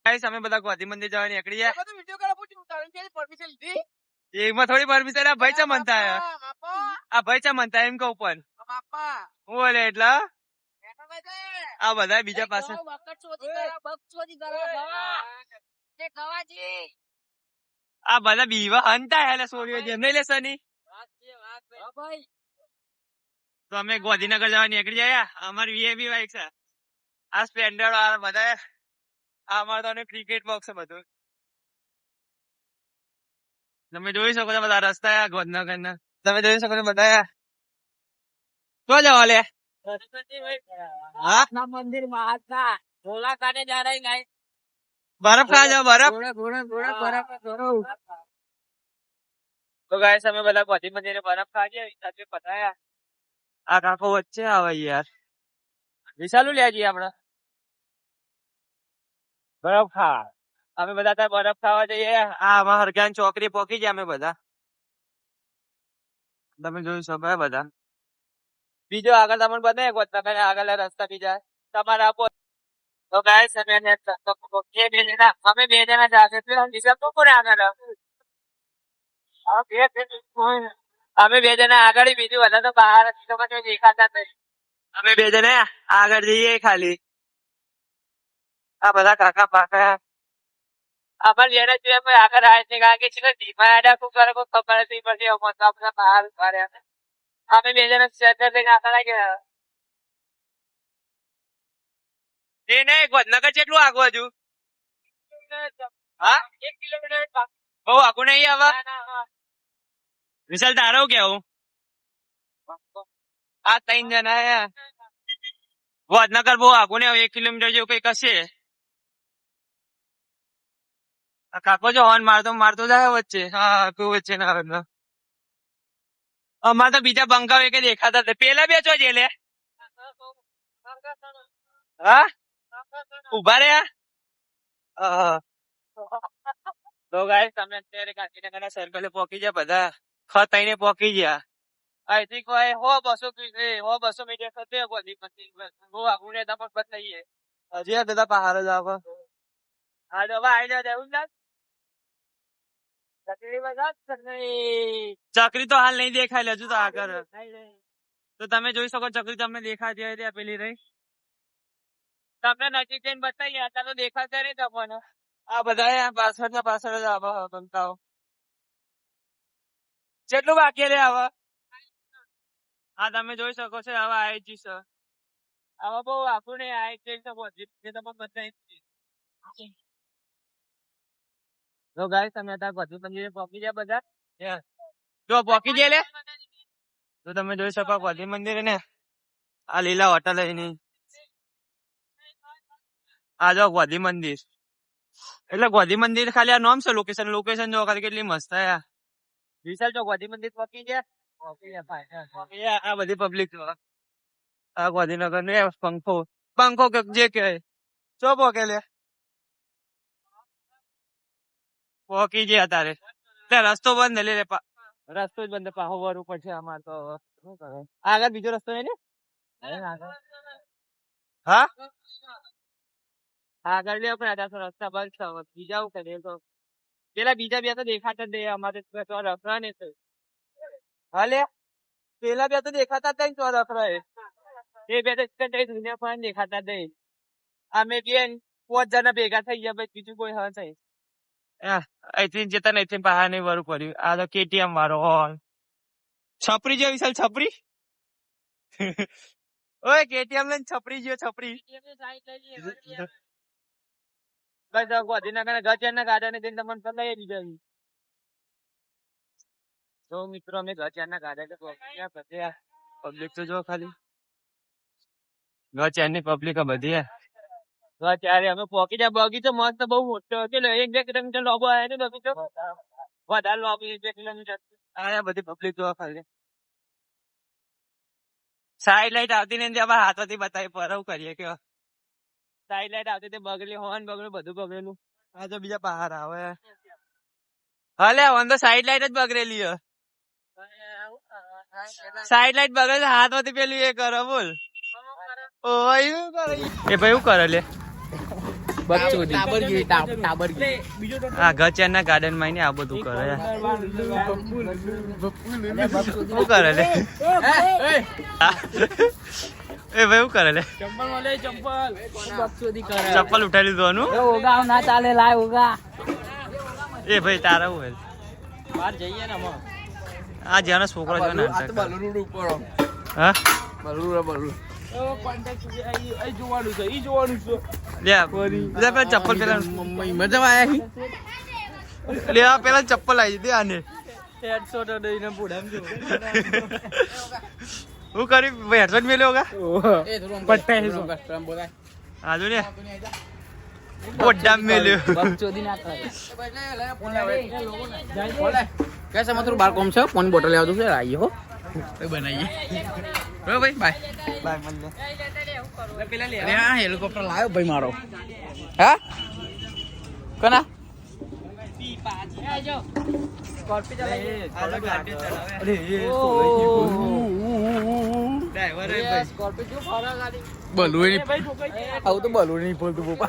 Guys અમે બધા ગોધી મંદિર જવા નીકળી ગયા. એમાં થોડી પરમિશન આ ભાઈ ચા મનતા આ ભાઈ ચા મનતા એમ કહું પણ હું બોલે એટલે આ બધા બીજા પાસે આ બધા બીવા હંતા એટલે સોરીઓ જેમ નહીં લેશે ની તો અમે ગોધીનગર જવા નીકળી ગયા. અમારી વીઆઈપી બાઈક છે. આ સ્પ્લેન્ડર વાળા બધા અમારે તો ક્રિકેટ બોક્સ છે બધું. તમે જોઈ શકો છો બધા રસ્તા ગોધનગર ના. તમે જોઈ શકો છો બધા તો જવા લે મંદિર મહાત્મા ભોલા કાને જા રહી ગાય બરફ ખા જાઓ બરફ. તો ગાઈસ અમે બધા ગોધી મંદિરે બરફ ખા ગયા. સાથે પતાયા. આ કાકો વચ્ચે આવે યાર. વિશાલું લે જઈએ આપડે બરફ ખા. અમે બધા ત્યાં બરફ ખાવા જઈએ. આ અમારા હરગાન ચોકડી પોકી ગયા અમે બધા. તમે જોઈ શકો બધા. બીજો આગળ તમને બતાવે ગોધનગર આગળ રસ્તા બીજા તમારા આપો. તો ગાઈસ અમે બે જણા જાશે તો કોને આગળ અમે બે જણા આગળ બીજું બધા તો બહાર દેખાતા નહીં. અમે બે જણા આગળ જઈએ ખાલી. આ બધા કાકા પાકા અમારે જેને જોઈએ આગળ આવે છે કારણ કે છે ધીમા આડા ખૂબ કરે કોઈ ખબર નથી પડતી. બધા બહાર ઉભા અમે બે જણા આગળ ગયા. એ નહીં ગોધનગર કેટલું આગળ હજુ હા 1 કિલોમીટર બહુ આગળ નહીં આવા. વિશાલ તારો કેવું આ 3 જણા ગોધનગર બહુ આગળ નહીં આવે 1 કિલોમીટર જેવું કઈક હશે. કાકો જો હોર્ન મારતો જાય વચ્ચે. હા કોઈ વચ્ચે ના આવે. અમારે તો બીજા બંકાવ એક દેખાતા હતા. પેલા બે ચો જે લે હા ઉભા રહ્યા. તો ગાઈસ તમે અત્યારે ગાંધીનગર ના સર્કલે પોકી ગયા બધા. ખત આઈને પોકી ગયા. આઈ થિંક 100-200 મીટર થશે ગોધી મંદિર. બહુ આગળ ને તમે બતાવીએ હજી બધા પહાડ જ આવે. હા તો હવે આવી જાવ એવું ના ચકરી તો હાલ નહીં દેખાય હજુ તો આગળ. તો તમે જોઈ શકો ચકરી તમને દેખાતી હોય ત્યાં પેલી રહી. તમને નજીક જઈને બતાવીએ અત્યારે તો દેખાતા નહીં તમને. આ બધા પાછળ જ આવા બનતા. કેટલું બાકી રે આવા. હા તમે જોઈ શકો છો હવે આવી જશે. આવા બહુ આખું નહીં આવી જઈ શકો તમે બતાવી. તો ગાઈસ તમે અત્યારે ગોધી મંદિરે પહોંચી ગયા બધા. જો પહોંચી ગયા લે તો તમે જોઈ શકો ગોધી મંદિર ને આ લીલા હોટલ એની આ જો ગોધી મંદિર. એટલે ગોધી મંદિર ખાલી આ નામ છે. લોકેશન જો ખાલી કેટલી મસ્ત છે. વિશાલ જો ગોધી મંદિર પહોંચી ગયા. આ બધી પબ્લિક આ ગોધીનગર નો પંખો જે કે ચો પોકે લે પોકી ગયા તારે રસ્તો બંધ લે રસ્તો જ બંધ પાહો વરવું પડશે. અમારે તો શું કરે આગળ બીજો રસ્તો નહીં ને હા આગળ લે પણ રસ્તા બંધ છે. બીજા શું કરે તો પેલા બીજા બે તો દેખાતા જ નહીં. અમારે રખડા ને હાલે પેલા બે તો દેખાતા જ નહીં. તો રખડા એ બે તો દુનિયા પણ દેખાતા જ નહીં. અમે બે 5 જણા ભેગા થઈ ગયા ભાઈ બીજું કોઈ હા નહીં. અહીંથી જતા ને અહીંથી બહાર નહીં વરું પડ્યું. આ તો કેટીએમ વાળો હોલ છપરી જેવો વિશાલ છપરી ઓય કેટીએમ લઈને છપરી જેવો છપરી. ગોધીનગર ગચેરના ગાર્ડન ને તમને લઈ લીધા. તો મિત્રો અમે ગચેરના ગાર્ડન પબ્લિક તો જો ખાલી ગચેરની પબ્લિક બધી ત્યારે અમે પોકી જાય. બગીચો મસ્ત બહુ મોટો હતો. 1-2 કિલોમીટર લોબો આવ્યો ને બગીચો વધારે લોબો 1-2 કિલોમીટર. આ બધી પબ્લિક જોવા ખાલી સાઈડ લાઈટ આવતી ને અમારા હાથોથી બતાવી પરવ કરીએ કે સાઈડ લાઈટ આવતી તે બગડેલી હોર્ન બગડેલું બધું બગડેલું. આ તો બીજા બહાર આવે હલે ઓન તો સાઈડ લાઈટ જ બગડેલી હ. સાઈડ લાઈટ બગડે હાથમાંથી પેલું એ કરે બોલ. એ ભાઈ શું કરે લે આ ગચેન ના ગાર્ડન માં ને આ બધું કરે યાર. શું કરે લે એ ભાઈ શું કરે લે ચપ્પલ ઉઠાઈ લીધું આનું ઓગા ના ચાલે લાય ઓગા એ ભાઈ તારા હું હે? બહાર જઈએ ને આ જ્યાંનો છોકરો છે ને હા લે પેલા ચપ્પલ પેલા લે આ પેલા ચપ્પલ આવી દે આને હું કરી હેડશોટ મેલ્યો હોગા આજુ ને ઓડા મેલ્યો ચોદી ના કરે कैसे मतलब बार कौन सा पानी बोतल ले आओ दूसरे आइए हो बनाइए रो भाई बाय બાય મન अरे हाँ हेलीकॉप्टर लाओ भाई मारो हाँ कना बलू नहीं आउ तो बलू नहीं बोल तू पापा